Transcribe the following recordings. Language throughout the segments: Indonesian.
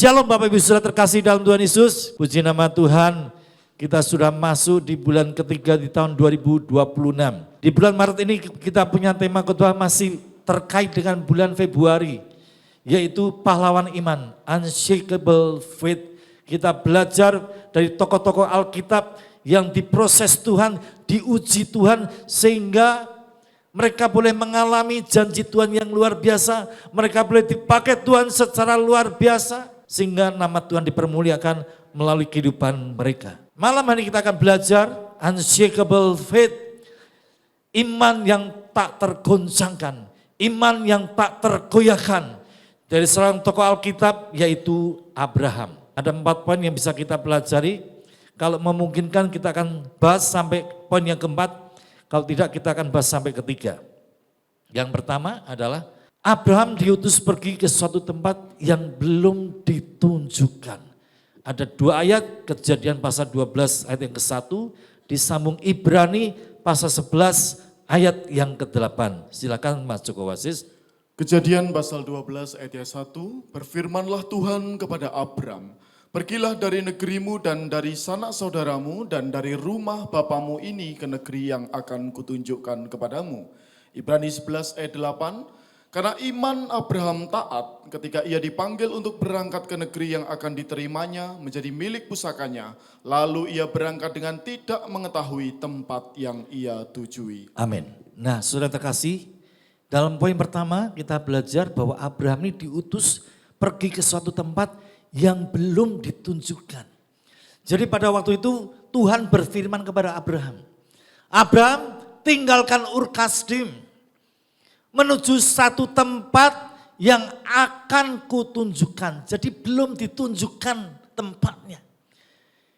Shalom Bapak Ibu Saudara terkasih dalam Tuhan Yesus. Puji nama Tuhan, kita sudah masuk di bulan ketiga di tahun 2026. Di bulan Maret ini kita punya tema khotbah masih terkait dengan bulan Februari, yaitu pahlawan iman, unshakable faith. Kita belajar dari tokoh-tokoh Alkitab yang diproses Tuhan, diuji Tuhan sehingga mereka boleh mengalami janji Tuhan yang luar biasa. Mereka boleh dipakai Tuhan secara luar biasa. Sehingga nama Tuhan dipermuliakan melalui kehidupan mereka. Malam hari kita akan belajar unshakable faith. Iman yang tak tergoncangkan. Iman yang tak tergoyahkan. Dari seorang tokoh Alkitab yaitu Abraham. Ada 4 poin yang bisa kita pelajari. Kalau memungkinkan kita akan bahas sampai poin yang keempat. Kalau tidak kita akan bahas sampai ketiga. Yang pertama adalah Abraham diutus pergi ke suatu tempat yang belum ditunjukkan. Ada 2 ayat, Kejadian pasal 12 ayat yang ke-1, disambung Ibrani pasal 11 ayat yang ke-8. Silakan Mas Joko Wasis. Kejadian pasal 12 ayat 1, berfirmanlah Tuhan kepada Abram, pergilah dari negerimu dan dari sanak saudaramu dan dari rumah bapamu ini ke negeri yang akan kutunjukkan kepadamu. Ibrani 11 ayat 8, karena iman Abraham taat ketika ia dipanggil untuk berangkat ke negeri yang akan diterimanya menjadi milik pusakanya. Lalu ia berangkat dengan tidak mengetahui tempat yang ia tujui. Amin. Nah saudara terkasih, dalam poin pertama kita belajar bahwa Abraham ini diutus pergi ke suatu tempat yang belum ditunjukkan. Jadi pada waktu itu Tuhan berfirman kepada Abraham. Abraham, tinggalkan Ur Kasdim menuju satu tempat yang akan kutunjukkan. Jadi belum ditunjukkan tempatnya.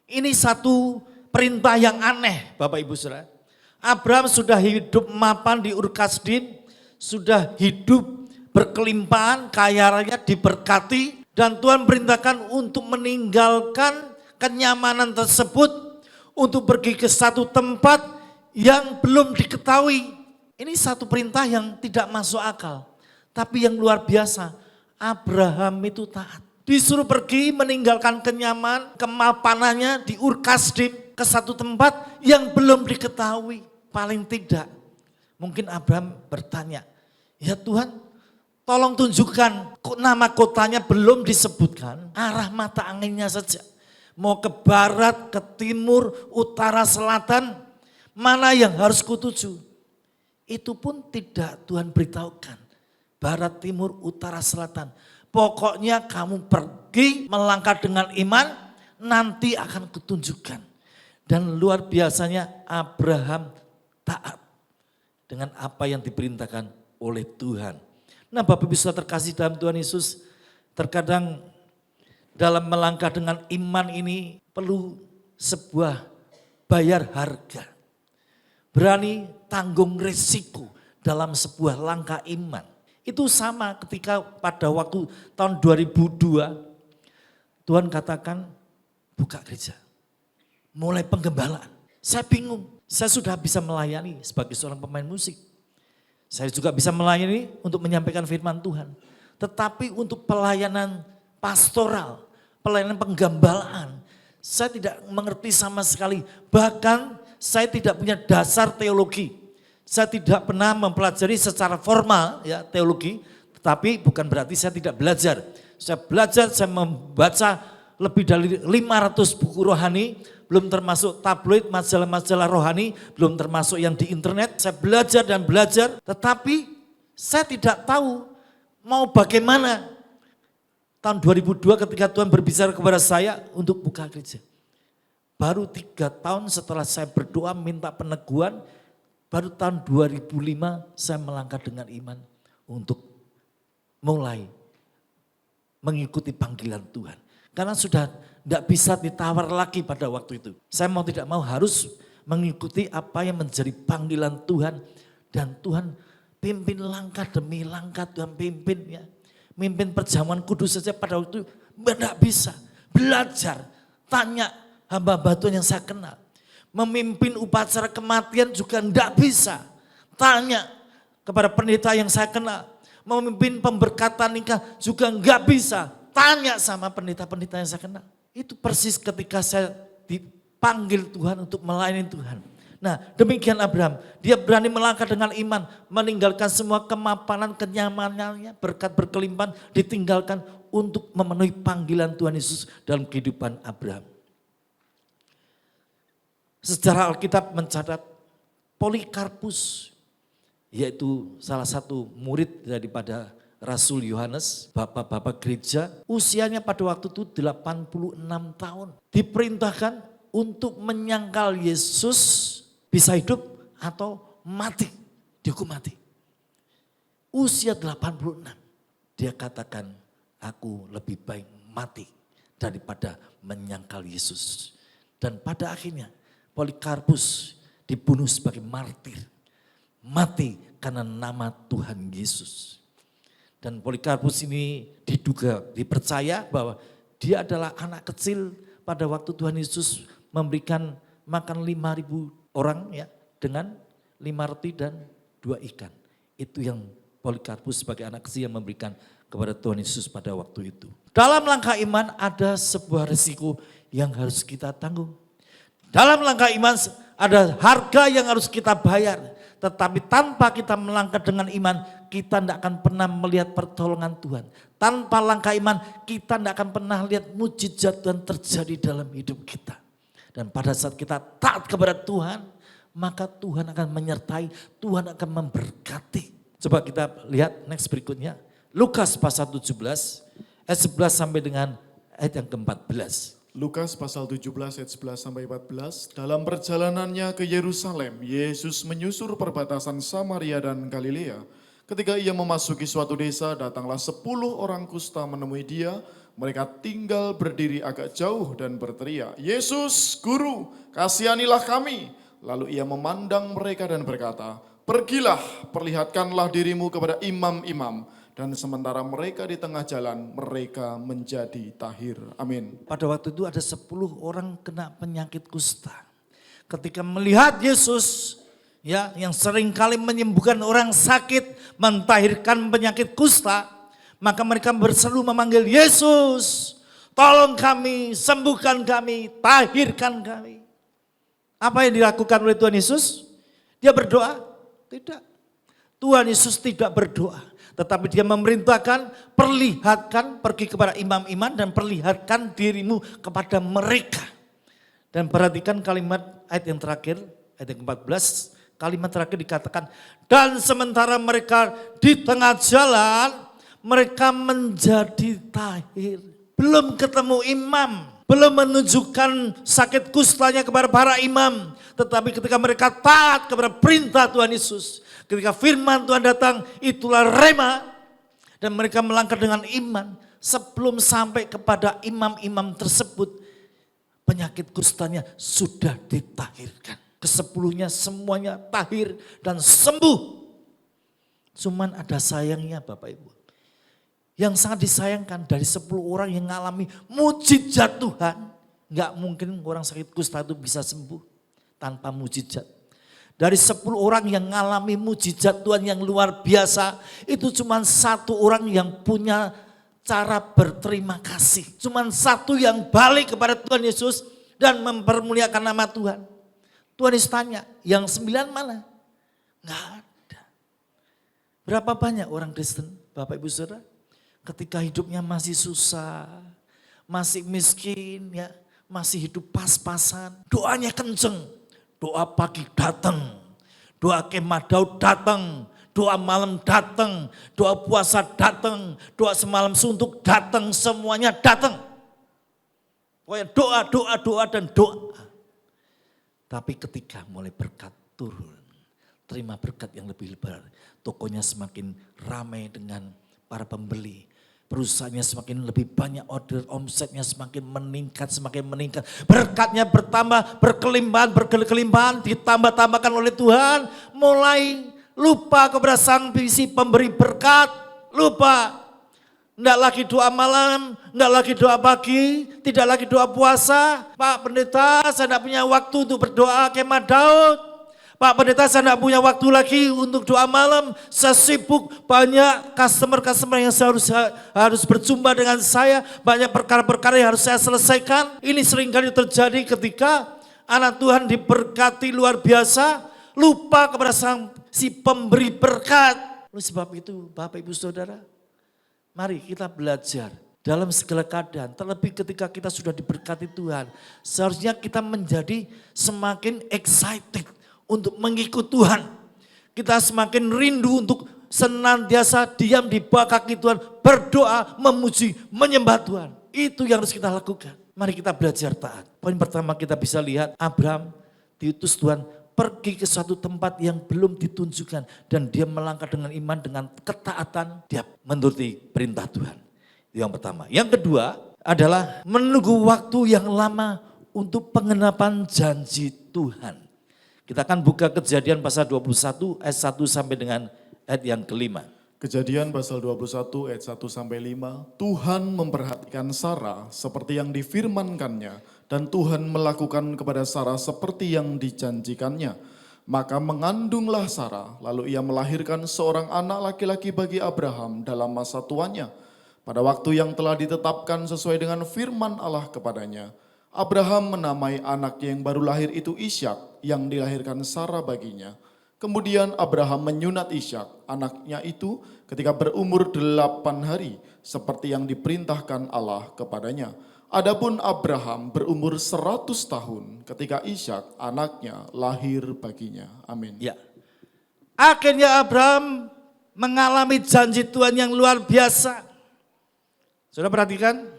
Ini satu perintah yang aneh Bapak Ibu Saudara. Abraham sudah hidup mapan di Ur Kasdim, sudah hidup berkelimpahan, kaya raya, diberkati. Dan Tuhan perintahkan untuk meninggalkan kenyamanan tersebut untuk pergi ke satu tempat yang belum diketahui. Ini satu perintah yang tidak masuk akal. Tapi yang luar biasa, Abraham itu taat. Disuruh pergi meninggalkan kenyaman, kemapanannya di Ur Kasdim ke satu tempat yang belum diketahui. Paling tidak, mungkin Abraham bertanya, ya Tuhan, tolong tunjukkan, nama kotanya belum disebutkan, arah mata anginnya saja. Mau ke barat, ke timur, utara, selatan, mana yang harus kutuju. Itu pun tidak Tuhan beritahukan. Barat, timur, utara, selatan. Pokoknya kamu pergi melangkah dengan iman, nanti akan kutunjukkan. Dan luar biasanya Abraham taat dengan apa yang diperintahkan oleh Tuhan. Nah Bapak Ibu Saudara terkasih dalam Tuhan Yesus, terkadang dalam melangkah dengan iman ini perlu sebuah bayar harga. Berani tanggung risiko dalam sebuah langkah iman. Itu sama ketika pada waktu tahun 2002, Tuhan katakan buka gereja, mulai penggembalaan. Saya bingung, saya sudah bisa melayani sebagai seorang pemain musik. Saya juga bisa melayani untuk menyampaikan firman Tuhan. Tetapi untuk pelayanan pastoral, pelayanan penggembalaan, saya tidak mengerti sama sekali. Bahkan saya tidak punya dasar teologi. Saya tidak pernah mempelajari secara formal ya teologi, tetapi bukan berarti saya tidak belajar. Saya belajar, saya membaca lebih dari 500 buku rohani, belum termasuk tabloid, majalah-majalah rohani, belum termasuk yang di internet. Saya belajar dan belajar, tetapi saya tidak tahu mau bagaimana. Tahun 2002 ketika Tuhan berbicara kepada saya untuk buka gereja. Baru 3 tahun setelah saya berdoa minta peneguhan, baru tahun 2005 saya melangkah dengan iman untuk mulai mengikuti panggilan Tuhan. Karena sudah tidak bisa ditawar lagi pada waktu itu. Saya mau tidak mau harus mengikuti apa yang menjadi panggilan Tuhan. Dan Tuhan pimpin langkah demi langkah, Tuhan pimpin ya. Mimpin perjamuan kudus saja pada waktu itu tidak bisa. Belajar, tanya hamba-hamba Tuhan yang saya kenal. Memimpin upacara kematian juga tidak bisa. Tanya kepada pendeta yang saya kenal. Memimpin pemberkatan nikah juga enggak bisa. tanya sama pendeta-pendeta yang saya kenal. Itu persis ketika saya dipanggil Tuhan untuk melayani Tuhan. Nah, demikian Abraham. Dia berani melangkah dengan iman, meninggalkan semua kemapanan, kenyamanannya, berkat berkelimpahan ditinggalkan untuk memenuhi panggilan Tuhan Yesus dalam kehidupan Abraham. Sejarah Alkitab mencatat Polikarpus, yaitu salah satu murid daripada Rasul Yohanes, bapak-bapak gereja, usianya pada waktu itu 86 tahun. Diperintahkan untuk menyangkal Yesus bisa hidup atau mati, dihukum mati. Usia 86, dia katakan, aku lebih baik mati daripada menyangkal Yesus. Dan pada akhirnya Polikarpus dibunuh sebagai martir, mati karena nama Tuhan Yesus. Dan Polikarpus ini dipercaya bahwa dia adalah anak kecil pada waktu Tuhan Yesus memberikan makan 5.000 orang ya dengan 5 roti dan 2 ikan. Itu yang Polikarpus sebagai anak kecil yang memberikan kepada Tuhan Yesus pada waktu itu. Dalam langkah iman ada sebuah risiko yang harus kita tanggung. Dalam langkah iman ada harga yang harus kita bayar. Tetapi tanpa kita melangkah dengan iman, kita tidak akan pernah melihat pertolongan Tuhan. Tanpa langkah iman, kita tidak akan pernah lihat mujizat Tuhan terjadi dalam hidup kita. Dan pada saat kita taat kepada Tuhan, maka Tuhan akan menyertai, Tuhan akan memberkati. Coba kita lihat next berikutnya. Lukas pasal 17, ayat 11 sampai dengan ayat yang ke-14. Lukas pasal 17 ayat 11 sampai 14. Dalam perjalanannya ke Yerusalem, Yesus menyusur perbatasan Samaria dan Galilea. Ketika ia memasuki suatu desa, datanglah 10 orang kusta menemui dia. Mereka tinggal berdiri agak jauh dan berteriak, Yesus, Guru, kasihanilah kami. Lalu ia memandang mereka dan berkata, pergilah, perlihatkanlah dirimu kepada imam-imam. Dan sementara mereka di tengah jalan, mereka menjadi tahir. Amin. Pada waktu itu ada 10 orang kena penyakit kusta. Ketika melihat Yesus, ya, yang seringkali menyembuhkan orang sakit, mentahirkan penyakit kusta, maka mereka berseru memanggil Yesus, tolong kami, sembuhkan kami, tahirkan kami. Apa yang dilakukan oleh Tuhan Yesus? Dia berdoa? Tidak. Tuhan Yesus tidak berdoa. Tetapi dia memerintahkan, perlihatkan, pergi kepada imam-imam dan perlihatkan dirimu kepada mereka. Dan perhatikan kalimat ayat yang terakhir, ayat yang ke-14, kalimat terakhir dikatakan, dan sementara mereka di tengah jalan, mereka menjadi tahir. Belum ketemu imam, belum menunjukkan sakit kustanya kepada para imam. Tetapi ketika mereka taat kepada perintah Tuhan Yesus, ketika firman Tuhan datang, itulah rema. Dan mereka melangkah dengan iman. Sebelum sampai kepada imam-imam tersebut, penyakit kustanya sudah ditahirkan. Kesepuluhnya semuanya tahir dan sembuh. Cuman ada sayangnya Bapak Ibu. Yang sangat disayangkan dari 10 orang yang mengalami mujizat Tuhan. Enggak mungkin orang sakit kusta itu bisa sembuh tanpa mujizat. Dari 10 orang yang mengalami mujizat Tuhan yang luar biasa, itu cuma 1 orang yang punya cara berterima kasih. Cuma 1 yang balik kepada Tuhan Yesus dan mempermuliakan nama Tuhan. Tuhan Yesus tanya, yang 9 mana? Enggak ada. Berapa banyak orang Kristen, Bapak Ibu Saudara? Ketika hidupnya masih susah, masih miskin, ya, masih hidup pas-pasan, doanya kenceng. Doa pagi datang, doa kemah Daud datang, doa malam datang, doa puasa datang, doa semalam suntuk datang, semuanya datang. Pokoknya doa, doa, doa dan doa. Tapi ketika mulai berkat turun, terima berkat yang lebih lebar, tokonya semakin ramai dengan para pembeli. Perusahaannya semakin lebih banyak order, omsetnya semakin meningkat, berkatnya bertambah, berkelimpahan, ditambah-tambahkan oleh Tuhan. Mulai lupa kepada sang visi pemberi berkat, lupa. Tidak lagi doa malam, tidak lagi doa pagi, tidak lagi doa puasa. Pak Pendeta, saya tidak punya waktu untuk berdoa kemah Daud. Pak Pendeta, saya tidak punya waktu lagi untuk doa malam. Saya sibuk, banyak customer-customer yang harus berjumpa dengan saya. Banyak perkara-perkara yang harus saya selesaikan. Ini seringkali terjadi ketika anak Tuhan diberkati luar biasa, lupa kepada si pemberi berkat. Oleh sebab itu, Bapak Ibu Saudara, mari kita belajar dalam segala keadaan, terlebih ketika kita sudah diberkati Tuhan. Seharusnya kita menjadi semakin excited untuk mengikut Tuhan. Kita semakin rindu untuk senantiasa diam di bawah kaki Tuhan, berdoa, memuji, menyembah Tuhan. Itu yang harus kita lakukan. Mari kita belajar taat. Poin pertama kita bisa lihat, Abraham diutus Tuhan pergi ke suatu tempat yang belum ditunjukkan. Dan dia melangkah dengan iman, dengan ketaatan, dia menuruti perintah Tuhan. Itu yang pertama. Yang kedua adalah menunggu waktu yang lama untuk pengenapan janji Tuhan. Kita akan buka Kejadian pasal 21 ayat 1 sampai dengan ayat yang kelima. Kejadian pasal 21 ayat 1 sampai 5. Tuhan memperhatikan Sarah seperti yang difirmankannya dan Tuhan melakukan kepada Sarah seperti yang dijanjikannya. Maka mengandunglah Sarah, lalu ia melahirkan seorang anak laki-laki bagi Abraham dalam masa tuanya. Pada waktu yang telah ditetapkan sesuai dengan firman Allah kepadanya, Abraham menamai anaknya yang baru lahir itu Ishak yang dilahirkan Sarah baginya. Kemudian Abraham menyunat Ishak, anaknya itu ketika berumur 8 hari, seperti yang diperintahkan Allah kepadanya. Adapun Abraham berumur 100 tahun ketika Ishak anaknya lahir baginya. Amin. Ya. Akhirnya Abraham mengalami janji Tuhan yang luar biasa. Sudah perhatikan?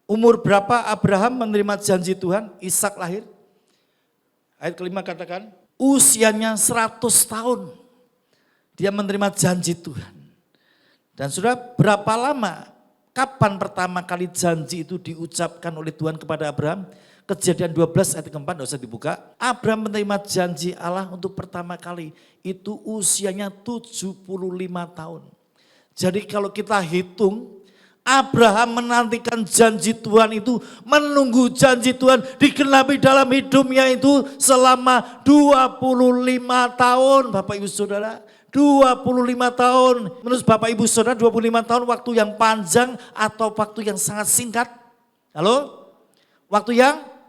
Umur berapa Abraham menerima janji Tuhan, Ishak lahir? Ayat kelima katakan, usianya 100 tahun dia menerima janji Tuhan. Dan sudah berapa lama, kapan pertama kali janji itu diucapkan oleh Tuhan kepada Abraham? Kejadian 12 ayat keempat, tidak usah dibuka. Abraham menerima janji Allah untuk pertama kali, itu usianya 75 tahun. Jadi kalau kita hitung, Abraham menantikan janji Tuhan itu, menunggu janji Tuhan digenapi dalam hidupnya itu selama 25 tahun. Bapak Ibu Saudara, 25 tahun. Menurut Bapak Ibu Saudara 25 tahun waktu yang panjang atau waktu yang sangat singkat? Halo? Waktu yang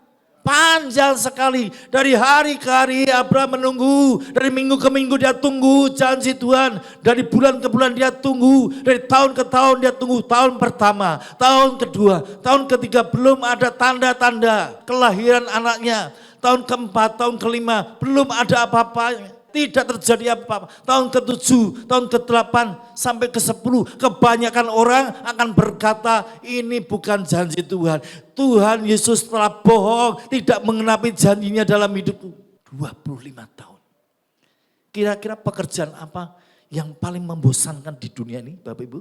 panjang sekali. Dari hari ke hari Abraham menunggu. Dari minggu ke minggu dia tunggu janji Tuhan. Dari bulan ke bulan dia tunggu. Dari tahun ke tahun dia tunggu. Tahun pertama, tahun kedua, tahun ketiga belum ada tanda-tanda kelahiran anaknya. Tahun keempat, tahun kelima belum ada apa-apa. Tidak terjadi apa-apa. Tahun ke-7, tahun ke-8 sampai ke-10 kebanyakan orang akan berkata ini bukan janji Tuhan. Tuhan Yesus telah bohong, tidak mengenapi janjinya dalam hidupku. 25 tahun. Kira-kira pekerjaan apa yang paling membosankan di dunia ini Bapak Ibu?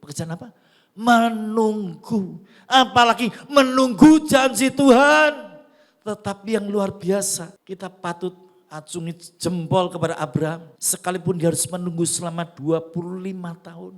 Pekerjaan apa? Menunggu. Apalagi menunggu janji Tuhan. Tetapi yang luar biasa, kita patut acungi jempol kepada Abraham. Sekalipun dia harus menunggu selama 25 tahun.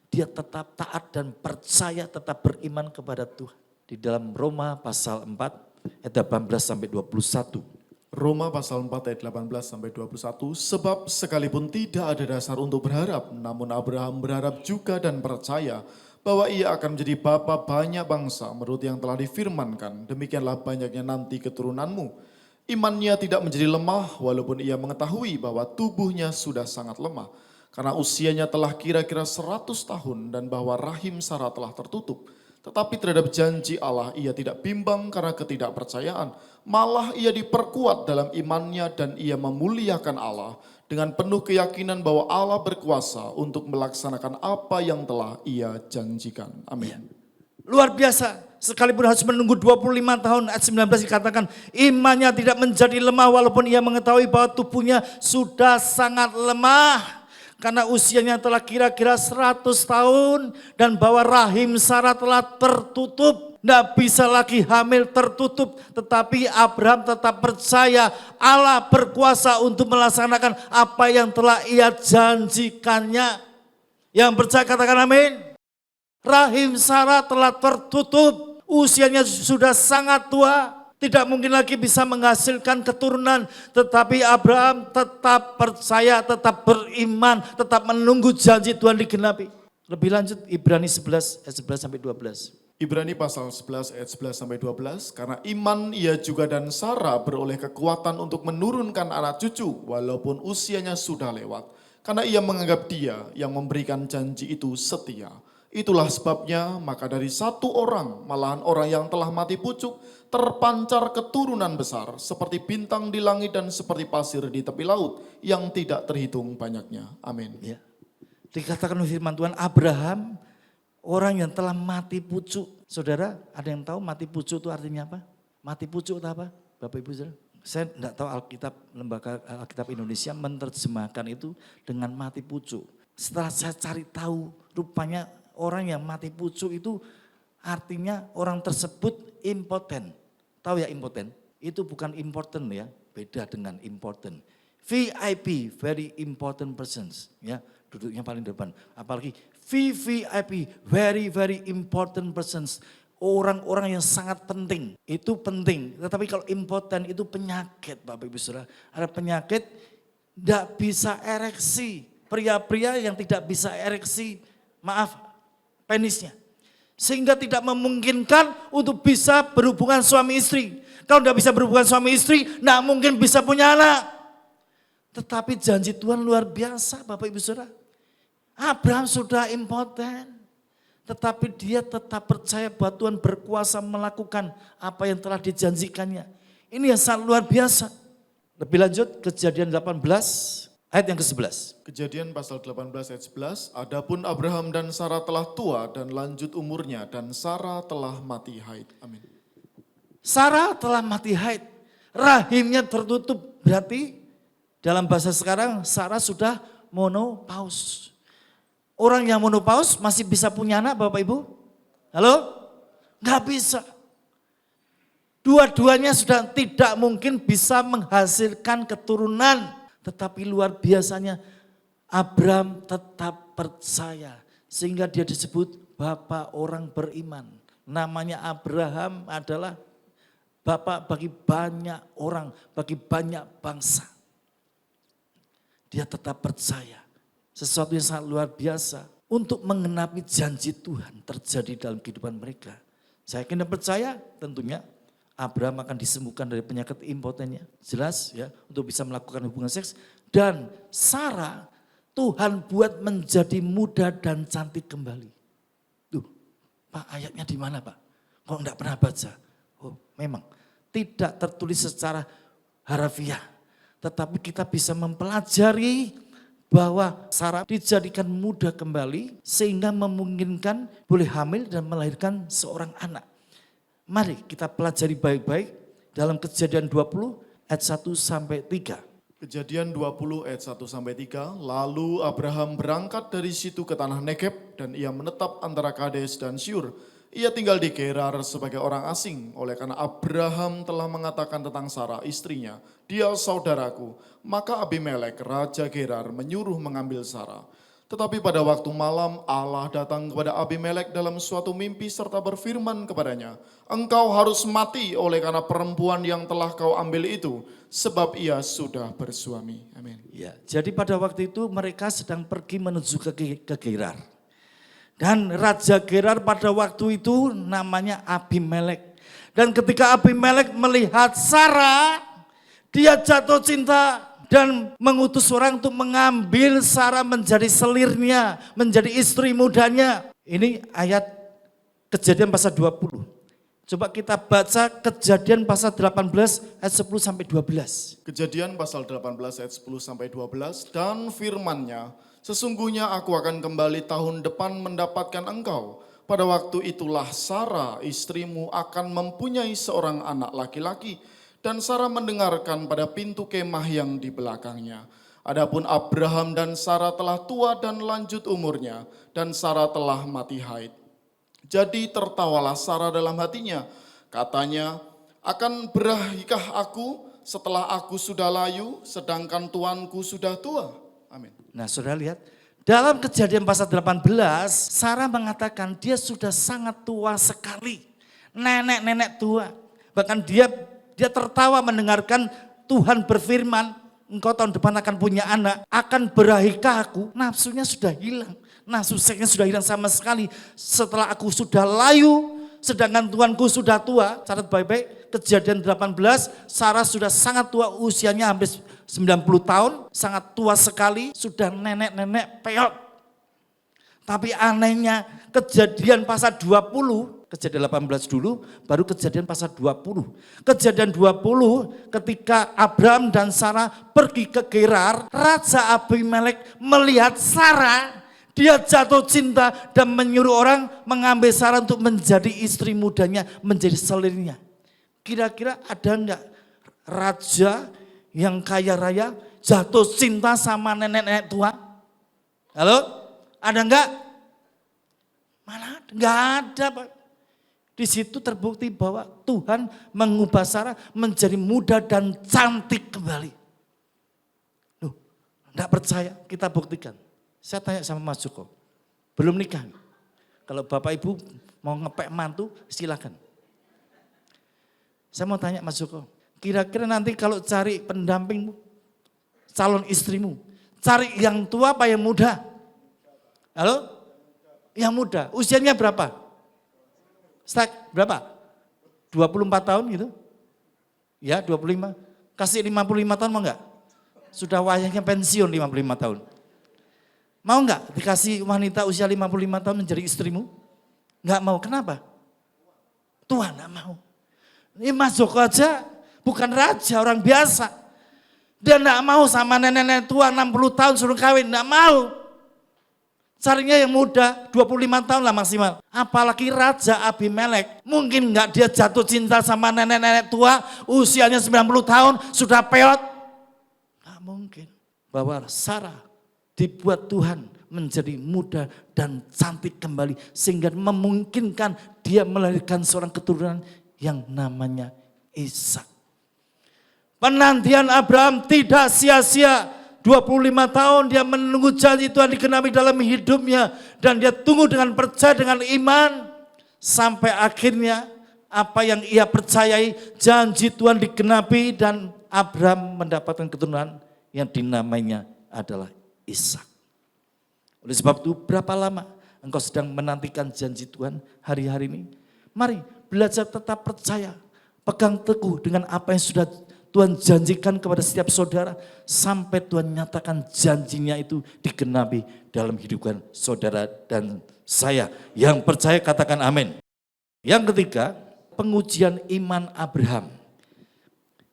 Dia tetap taat dan percaya, tetap beriman kepada Tuhan. Di dalam Roma pasal 4 ayat 18 sampai 21. Roma pasal 4 ayat 18 sampai 21. Sebab sekalipun tidak ada dasar untuk berharap, namun Abraham berharap juga dan percaya bahwa ia akan menjadi bapa banyak bangsa menurut yang telah difirmankan. Demikianlah banyaknya nanti keturunanmu. Imannya tidak menjadi lemah walaupun ia mengetahui bahwa tubuhnya sudah sangat lemah. Karena usianya telah kira-kira 100 tahun dan bahwa rahim Sarah telah tertutup. Tetapi terhadap janji Allah ia tidak bimbang karena ketidakpercayaan. Malah ia diperkuat dalam imannya dan ia memuliakan Allah dengan penuh keyakinan bahwa Allah berkuasa untuk melaksanakan apa yang telah ia janjikan. Amin. Luar biasa. Sekalipun harus menunggu 25 tahun, ayat 19 dikatakan, imannya tidak menjadi lemah walaupun ia mengetahui bahwa tubuhnya sudah sangat lemah. Karena usianya telah kira-kira 100 tahun dan bahwa rahim Sarah telah tertutup. Tidak bisa lagi hamil, tertutup. Tetapi Abraham tetap percaya Allah berkuasa untuk melaksanakan apa yang telah ia janjikannya. Yang percaya katakan amin. Rahim Sarah telah tertutup. Usianya sudah sangat tua, Tidak mungkin lagi bisa menghasilkan keturunan. Tetapi Abraham tetap percaya, tetap beriman, tetap menunggu janji Tuhan digenapi. Lebih lanjut Ibrani 11 ayat 11 sampai 12. Ibrani pasal 11 ayat 11 sampai 12, karena iman ia juga dan Sarah beroleh kekuatan untuk menurunkan anak cucu walaupun usianya sudah lewat. Karena ia menganggap dia yang memberikan janji itu setia. Itulah sebabnya maka dari satu orang, malahan orang yang telah mati pucuk, terpancar keturunan besar seperti bintang di langit dan seperti pasir di tepi laut yang tidak terhitung banyaknya. Amin. Ya. Dikatakan firman Tuhan, Abraham orang yang telah mati pucuk. Saudara, ada yang tahu mati pucuk itu artinya apa? Mati pucuk itu apa? Bapak Ibu Saudara? Saya tidak tahu Alkitab, Lembaga Alkitab Indonesia menerjemahkan itu dengan mati pucuk. Setelah saya cari tahu, rupanya orang yang mati pucuk itu artinya orang tersebut impoten. Tahu ya impoten? Itu bukan important ya, beda dengan important. VIP, very important persons, ya, duduknya paling depan. Apalagi VVIP, very very important persons. Orang-orang yang sangat penting, itu penting. Tetapi kalau impoten itu penyakit Bapak Ibu Saudara. Ada penyakit tidak bisa ereksi. Pria-pria yang tidak bisa ereksi, maaf, penisnya. Sehingga tidak memungkinkan untuk bisa berhubungan suami istri. Kalau tidak bisa berhubungan suami istri, tidak mungkin bisa punya anak. Tetapi janji Tuhan luar biasa Bapak Ibu Saudara. Abraham sudah impoten, tetapi dia tetap percaya bahwa Tuhan berkuasa melakukan apa yang telah dijanjikannya. Ini yang sangat luar biasa. Lebih lanjut, Kejadian 18 ayat yang ke-11. Kejadian pasal 18 ayat 11, adapun Abraham dan Sarah telah tua dan lanjut umurnya dan Sarah telah mati haid. Amin. Sarah telah mati haid, rahimnya tertutup, berarti dalam bahasa sekarang Sarah sudah monopaus. Orang yang monopaus masih bisa punya anak Bapak Ibu? Halo? Nggak bisa. Dua-duanya sudah tidak mungkin bisa menghasilkan keturunan. Tetapi luar biasanya Abraham tetap percaya. Sehingga dia disebut bapak orang beriman. Namanya Abraham adalah bapak bagi banyak orang, bagi banyak bangsa. Dia tetap percaya. Sesuatu yang sangat luar biasa untuk menggenapi janji Tuhan terjadi dalam kehidupan mereka. Saya yakin dan percaya tentunya Abraham akan disembuhkan dari penyakit impotennya. Jelas ya, untuk bisa melakukan hubungan seks. Dan Sarah Tuhan buat menjadi muda dan cantik kembali. Tuh, Pak ayatnya di mana Pak? Kok enggak pernah baca? Oh memang tidak tertulis secara harafiah. Tetapi kita bisa mempelajari bahwa Sarah dijadikan muda kembali sehingga memungkinkan boleh hamil dan melahirkan seorang anak. Mari kita pelajari baik-baik dalam Kejadian 20 ayat 1 sampai 3. Kejadian 20 ayat 1 sampai 3, lalu Abraham berangkat dari situ ke tanah Negeb dan ia menetap antara Kades dan Syur. Ia tinggal di Gerar sebagai orang asing, oleh karena Abraham telah mengatakan tentang Sarah istrinya, dia saudaraku. Maka Abimelek, raja Gerar, menyuruh mengambil Sarah. Tetapi pada waktu malam Allah datang kepada Abimelek dalam suatu mimpi serta berfirman kepadanya, engkau harus mati oleh karena perempuan yang telah kau ambil itu, sebab ia sudah bersuami. Amin. Ya, jadi pada waktu itu mereka sedang pergi menuju ke Gerar. Dan Raja Gerar pada waktu itu namanya Abimelek. Dan ketika Abimelek melihat Sarah, dia jatuh cinta dan mengutus orang untuk mengambil Sarah menjadi selirnya, menjadi istri mudanya. Ini ayat Kejadian pasal 20. Coba kita baca Kejadian pasal 18 ayat 10 sampai 12. Kejadian pasal 18 ayat 10 sampai 12, dan firman-Nya, sesungguhnya aku akan kembali tahun depan mendapatkan engkau. Pada waktu itulah Sarah istrimu akan mempunyai seorang anak laki-laki. Dan Sarah mendengarkan pada pintu kemah yang di belakangnya. Adapun Abraham dan Sarah telah tua dan lanjut umurnya. Dan Sarah telah mati haid. Jadi tertawalah Sarah dalam hatinya. Katanya, akan berahikah aku setelah aku sudah layu sedangkan tuanku sudah tua? Amin. Nah saudara lihat, dalam Kejadian pasal 18, Sarah mengatakan dia sudah sangat tua sekali. Nenek-nenek tua. Bahkan dia Dia tertawa mendengarkan Tuhan berfirman, engkau tahun depan akan punya anak, akan berahikah aku? Nafsunya sudah hilang, nafsu seksnya sudah hilang sama sekali. Setelah aku sudah layu, sedangkan Tuanku sudah tua. Catat baik-baik, Kejadian 18, Sarah sudah sangat tua, usianya hampir 90 tahun, sangat tua sekali, sudah nenek-nenek peot. Tapi anehnya Kejadian pasal 20, Kejadian 18 dulu, baru Kejadian pasal 20. Kejadian 20 ketika Abraham dan Sarah pergi ke Gerar, Raja Abimelek melihat Sarah, dia jatuh cinta dan menyuruh orang mengambil Sarah untuk menjadi istri mudanya, menjadi selirnya. Kira-kira ada enggak raja yang kaya raya jatuh cinta sama nenek-nenek tua? Halo? Ada enggak? Mana ada? Enggak ada, Pak. Di situ terbukti bahwa Tuhan mengubah Sarah menjadi muda dan cantik kembali. Loh, enggak percaya? Kita buktikan. Saya tanya sama Mas Joko, belum nikah. Kalau Bapak Ibu mau ngepek mantu, silakan. Saya mau tanya Mas Joko, kira-kira nanti kalau cari pendampingmu, calon istrimu, cari yang tua apa yang muda? Halo? Yang muda, usianya berapa? Stek, berapa? 24 tahun gitu? Ya 25, kasih 55 tahun mau enggak? Sudah wayahnya pensiun 55 tahun. Mau enggak dikasih wanita usia 55 tahun menjadi istrimu? Enggak mau, kenapa? Tuhan enggak mau. Ini Mas Joko aja bukan raja, orang biasa. Dia enggak mau sama nenek-nenek tua 60 tahun suruh kawin, enggak mau. Carinya yang muda, 25 tahun lah maksimal. Apalagi Raja Abimelek, mungkin enggak dia jatuh cinta sama nenek-nenek tua, usianya 90 tahun, sudah peot. Enggak mungkin. Bahwa Sarah dibuat Tuhan menjadi muda dan cantik kembali. Sehingga memungkinkan dia melahirkan seorang keturunan yang namanya Ishak. Penantian Abraham tidak sia-sia. 25 tahun dia menunggu janji Tuhan digenapi dalam hidupnya. Dan dia tunggu dengan percaya, dengan iman. Sampai akhirnya apa yang ia percayai, janji Tuhan digenapi dan Abraham mendapatkan keturunan yang dinamainya adalah Ishak. Oleh sebab itu berapa lama engkau sedang menantikan janji Tuhan hari-hari ini? Mari belajar tetap percaya, pegang teguh dengan apa yang sudah Tuhan janjikan kepada setiap saudara sampai Tuhan nyatakan janjinya itu digenapi dalam kehidupan saudara dan saya. Yang percaya katakan amin. Yang ketiga, pengujian iman Abraham.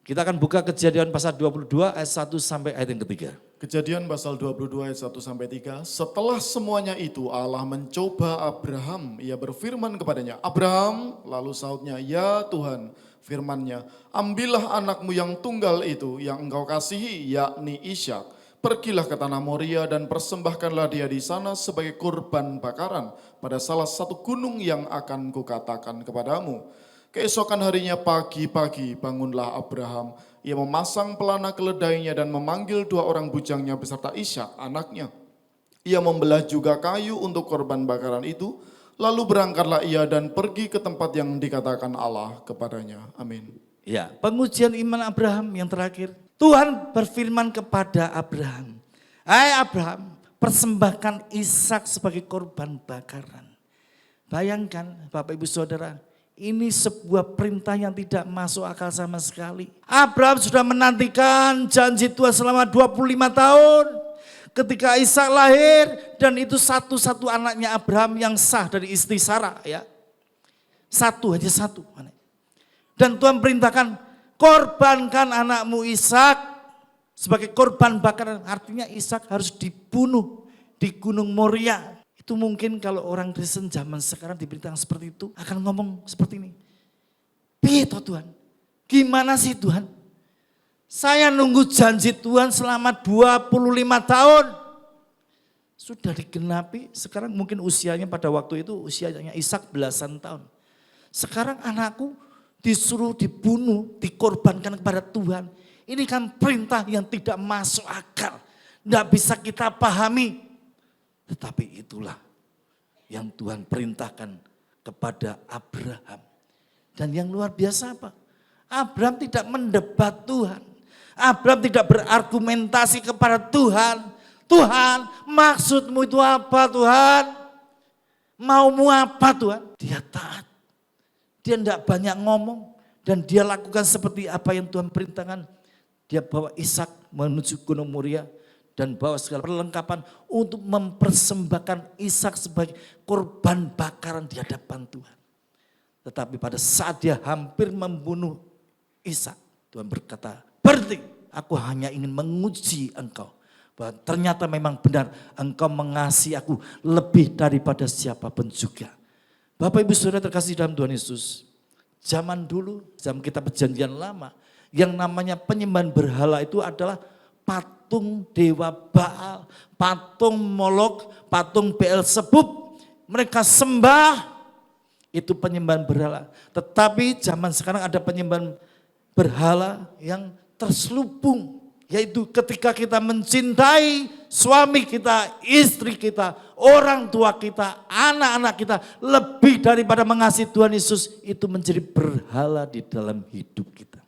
Kita akan buka Kejadian pasal 22 ayat 1 sampai ayat yang ketiga. Kejadian pasal 22 ayat 1 sampai 3. Setelah semuanya itu Allah mencoba Abraham. Ia berfirman kepadanya, Abraham, lalu sahutnya, ya Tuhan, firman-Nya, ambillah anakmu yang tunggal itu yang engkau kasihi, yakni Ishak. Pergilah ke tanah Moria dan persembahkanlah dia di sana sebagai kurban bakaran pada salah satu gunung yang akan kukatakan kepadamu. Keesokan harinya pagi-pagi bangunlah Abraham. Ia memasang pelana keledainya dan memanggil 2 orang bujangnya beserta Ishak anaknya. Ia membelah juga kayu untuk korban bakaran itu. Lalu berangkatlah ia dan pergi ke tempat yang dikatakan Allah kepadanya. Amin. Ya, pengujian iman Abraham yang terakhir. Tuhan berfirman kepada Abraham, hai Abraham, persembahkan Ishak sebagai korban bakaran. Bayangkan Bapak Ibu Saudara, ini sebuah perintah yang tidak masuk akal sama sekali. Abraham sudah menantikan janji Tuhan selama 25 tahun. Ketika Ishak lahir dan itu satu-satu anaknya Abraham yang sah dari istri Sarah ya. Satu, hanya satu. Dan Tuhan perintahkan korbankan anakmu Ishak sebagai korban bakaran. Artinya Ishak harus dibunuh di Gunung Moria. Itu mungkin kalau orang Kristen zaman sekarang diberitakan seperti itu akan ngomong seperti ini. Piye toh Tuhan? Gimana sih Tuhan? Saya nunggu janji Tuhan selama 25 tahun. Sudah digenapi, sekarang mungkin usianya pada waktu itu usianya Ishak belasan tahun. Sekarang anakku disuruh dibunuh, dikorbankan kepada Tuhan. Ini kan perintah yang tidak masuk akal. Tidak bisa kita pahami. Tetapi itulah yang Tuhan perintahkan kepada Abraham. Dan yang luar biasa apa? Abraham tidak mendebat Tuhan. Abraham tidak berargumentasi kepada Tuhan. Tuhan, maksudmu itu apa Tuhan? Maumu apa Tuhan? Dia taat. Dia tidak banyak ngomong. Dan dia lakukan seperti apa yang Tuhan perintahkan. Dia bawa Ishak menuju Gunung Moria. Dan bawa segala perlengkapan untuk mempersembahkan Ishak sebagai korban bakaran di hadapan Tuhan. Tetapi pada saat dia hampir membunuh Ishak, Tuhan berkata, berhenti, aku hanya ingin menguji engkau. Bahwa ternyata memang benar engkau mengasihi aku lebih daripada siapapun juga. Bapak Ibu Saudara terkasih dalam Tuhan Yesus. Zaman dulu, zaman kita perjanjian lama, yang namanya penyembahan berhala itu adalah patung dewa Baal, patung Molok, patung Beelzebub. Mereka sembah, itu penyembahan berhala. Tetapi zaman sekarang ada penyembahan berhala yang terselubung. Yaitu ketika kita mencintai suami kita, istri kita, orang tua kita, anak-anak kita. Lebih daripada mengasihi Tuhan Yesus, itu menjadi berhala di dalam hidup kita.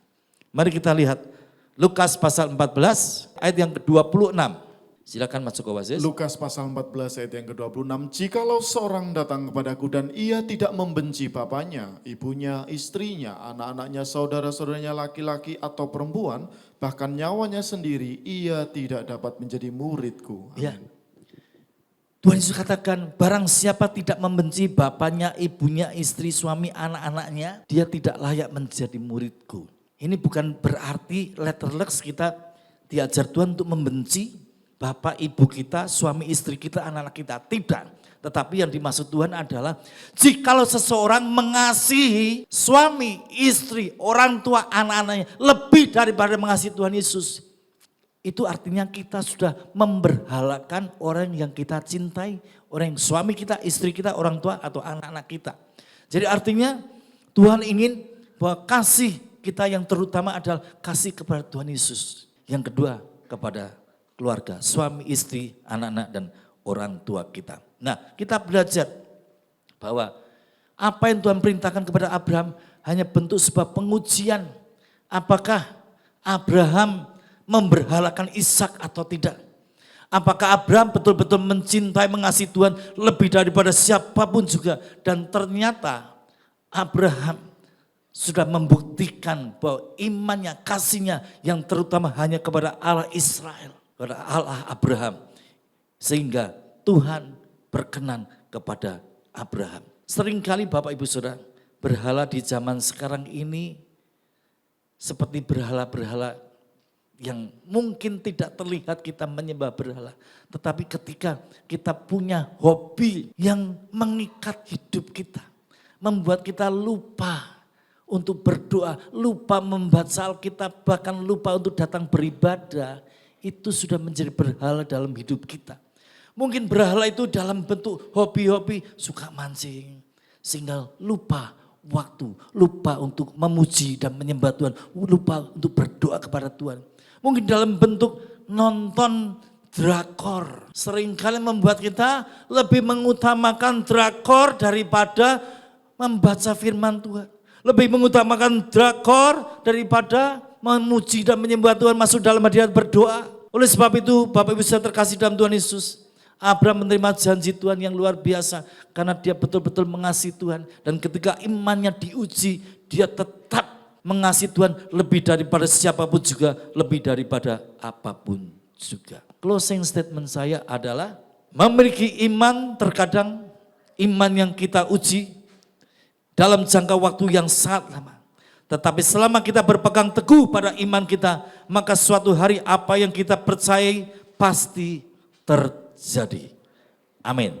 Mari kita lihat Lukas pasal 14 ayat yang ke-26. Silakan masuk ke Wasis. Lukas pasal 14 ayat yang ke-26. Jikalau seorang datang kepadaku dan ia tidak membenci bapaknya, ibunya, istrinya, anak-anaknya, saudara-saudaranya laki-laki atau perempuan, bahkan nyawanya sendiri, ia tidak dapat menjadi muridku. Amin. Ya. Tuhan Yesus katakan, barang siapa tidak membenci bapaknya, ibunya, istri, suami, anak-anaknya, dia tidak layak menjadi muridku. Ini bukan berarti letterless kita diajar Tuhan untuk membenci bapak, ibu kita, suami, istri kita, anak-anak kita. Tidak. Tetapi yang dimaksud Tuhan adalah jikalau seseorang mengasihi suami, istri, orang tua, anak-anaknya lebih daripada mengasihi Tuhan Yesus. Itu artinya kita sudah memberhalakan orang yang kita cintai. Orang yang suami kita, istri kita, orang tua atau anak-anak kita. Jadi artinya Tuhan ingin bahwa kasih kita yang terutama adalah kasih kepada Tuhan Yesus. Yang kedua kepada keluarga, suami, istri, anak-anak dan orang tua kita. Nah, kita belajar bahwa apa yang Tuhan perintahkan kepada Abraham hanya bentuk sebuah pengujian. Apakah Abraham memberhalakan Ishak atau tidak? Apakah Abraham betul-betul mencintai, mengasihi Tuhan lebih daripada siapapun juga? Dan ternyata Abraham sudah membuktikan bahwa imannya, kasihnya yang terutama hanya kepada Allah Israel, kepada Allah Abraham. Sehingga Tuhan berkenan kepada Abraham. Seringkali Bapak Ibu Saudara, berhala di zaman sekarang ini seperti berhala-berhala yang mungkin tidak terlihat kita menyembah berhala. Tetapi ketika kita punya hobi yang mengikat hidup kita, membuat kita lupa untuk berdoa, lupa membaca Alkitab, bahkan lupa untuk datang beribadah, itu sudah menjadi berhala dalam hidup kita. Mungkin berhala itu dalam bentuk hobi-hobi, suka mancing, sehingga lupa waktu, lupa untuk memuji dan menyembah Tuhan, lupa untuk berdoa kepada Tuhan. Mungkin dalam bentuk nonton drakor, seringkali membuat kita lebih mengutamakan drakor daripada membaca firman Tuhan. Lebih mengutamakan drakor daripada memuji dan menyembah Tuhan, masuk dalam hadirat berdoa. Oleh sebab itu Bapak Ibu Saudara terkasih dalam Tuhan Yesus, Abraham menerima janji Tuhan yang luar biasa karena dia betul-betul mengasihi Tuhan. Dan ketika imannya diuji, dia tetap mengasihi Tuhan lebih daripada siapapun juga, lebih daripada apapun juga. Closing statement saya adalah memiliki iman, terkadang iman yang kita uji dalam jangka waktu yang sangat lama. Tetapi selama kita berpegang teguh pada iman kita, maka suatu hari apa yang kita percayai pasti terjadi. Amin.